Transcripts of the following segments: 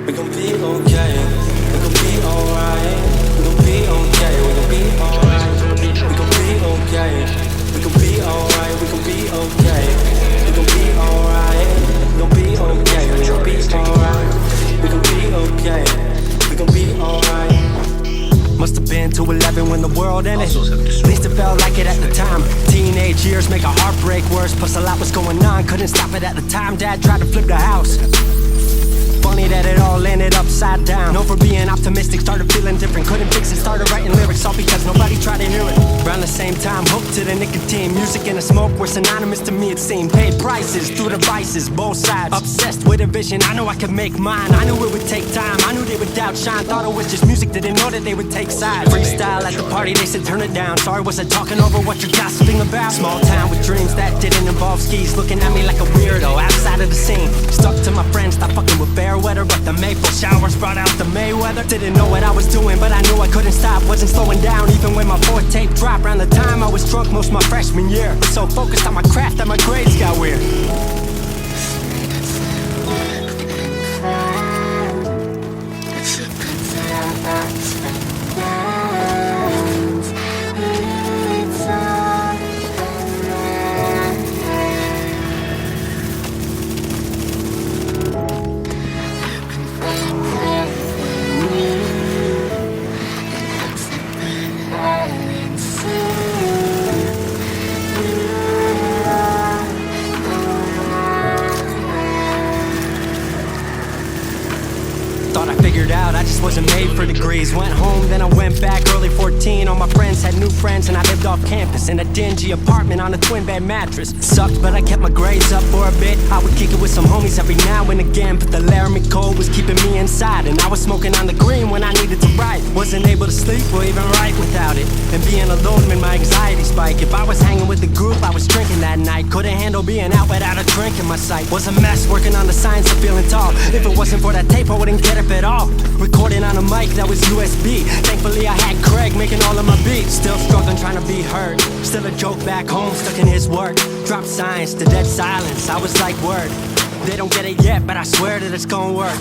We gon' be okay, we gon' be alright. We gon' be okay, we gon' be alright. We gon' be okay, we gon' be alright. We gon' be okay, we gon' be alright. We gon' be okay, we gon' be alright. We gon' be okay, we gon' be alright. Must have been 2:11 when the world ended. At least it felt like it at the time. Teenage years make a heartbreak worse. Plus a lot was going on, couldn't stop it at the time. Dad tried to flip the house. Funny that it all ended upside down. Known for being optimistic, started feeling different. Couldn't fix it, started writing lyrics, all because nobody tried to hear it. Around the same time, hooked to the nicotine. Music and the smoke were synonymous to me, it seemed. Paid prices through the vices, both sides. Obsessed with a vision, I knew I could make mine. I knew it would take time, I knew they would outshine. Thought it was just music, didn't know that they would take sides. Freestyle at the party, they said turn it down. Sorry, was I talking over what you're gossiping about? Small town with dreams that didn't involve skis. Looking at me like a weirdo, outside of the scene. Stuck to my friends, stopped fucking with fair weather. But the maple showers brought out the Mayweather. Didn't know what I was doing, but I knew I couldn't stop. Wasn't slowing down, even when my fourth tape dropped. Around the time I was drunk most my freshman year. So focused on my craft that my grades got weird. Thought I figured out, I just wasn't made for degrees. Went home, then I went back, early 14. All my friends had new friends and I lived off campus in a dingy apartment on a twin bed mattress. Sucked, but I kept my grades up for a bit. I would kick it with some homies every now and again, but the Laramie cold was keeping me inside. And I was smoking on the green when I needed to write. Wasn't able to sleep or even write without it. And being alone made my anxiety spike. If I was hanging with the group, I was drinking that night. Couldn't handle being out without a drink in my sight. Was a mess working on the science of feeling tall. If it wasn't for that tape, I wouldn't get up at all. Recording on a mic that was USB. Thankfully I had Craig making all of my beats. Still struggling trying to be heard. Still a joke back home, stuck in his work. Dropped science to dead silence, I was like word. They don't get it yet, but I swear that it's gonna work.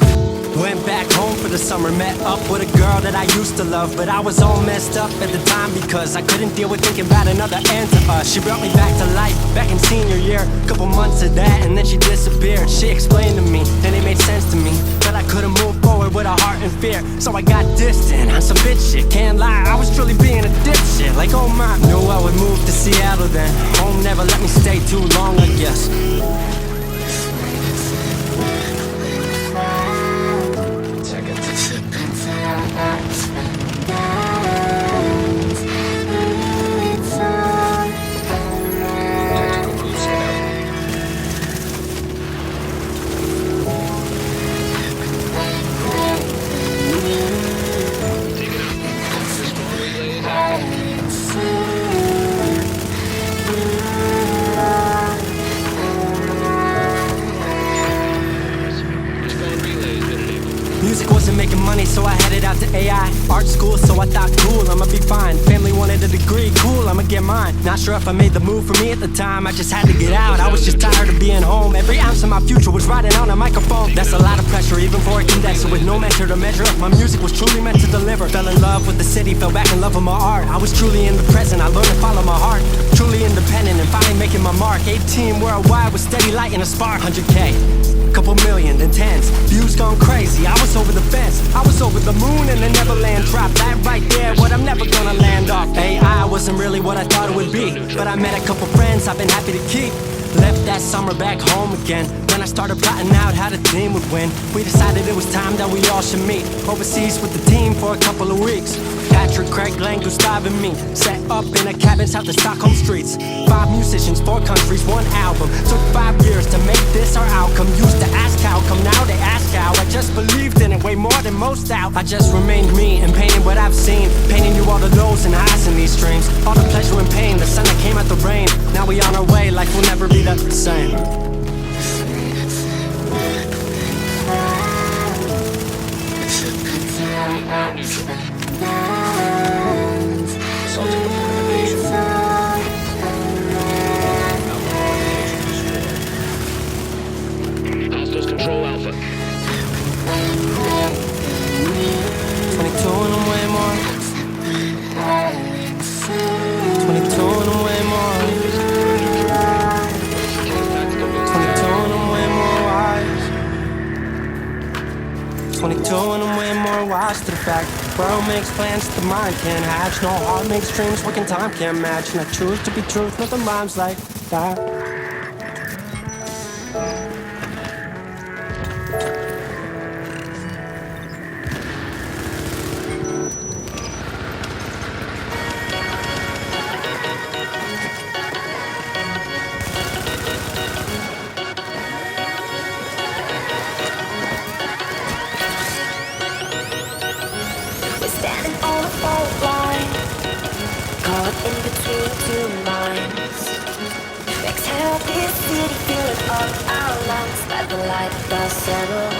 Went back home for the summer, met up with a girl that I used to love. But I was all messed up at the time because I couldn't deal with thinking about another end to us. She brought me back to life, back in senior year. Couple months of that and then she disappeared. She explained to me, and it made sense to me, that I couldn't move forward with a heart in fear. So I got distant on some bitch shit, can't lie, I was truly being a dipshit. Like oh my, knew I would move to Seattle then. Home never let me stay too long, I guess. Music wasn't making money, so I headed out to AI art school, so I thought cool, I'ma be fine. Family wanted a degree, cool, I'ma get mine. Not sure if I made the move for me at the time, I just had to get out. I was just tired of being home. Every ounce of my future was riding on a microphone. That's a lot of pressure, even for a condenser with no mentor to measure up. My music was truly meant to deliver. Fell in love with the city, fell back in love with my art. I was truly in the present, I learned to follow my heart. Truly independent and finally making my mark. 18 worldwide with steady light and a spark. 100K, couple million, then tens. Views gone crazy, I was over the fence. I was over the moon and the Neverland drop. That right there, what I'm never gonna land off. AI wasn't really what I thought it would be, but I met a couple friends I've been happy to keep. Left that summer back home again. Then I started plotting out how the team would win. We decided it was time that we all should meet overseas with the team for a couple of weeks. Patrick, Craig, Glenn, Gustav and me set up in a cabin south of Stockholm streets. 5 musicians, 4 countries, 1 album. Took 5 years to make this our outcome. Used to ask how, come now they ask how. I just believed in it way more than most out. I just remained me and painted what I've seen. Painting you all the lows and highs in these dreams. All the pleasure and pain, the sun that came out the rain. Now we on our way, life will never be the same. Assaulting before invasion. Bro makes plans the mind can't hatch. No heart makes dreams, what can time can't match. And I choose to be truth, nothing rhymes like that. Standing on a fault line, caught in between two minds. Exhale this city, fill it up our lungs. Let the light dust settle.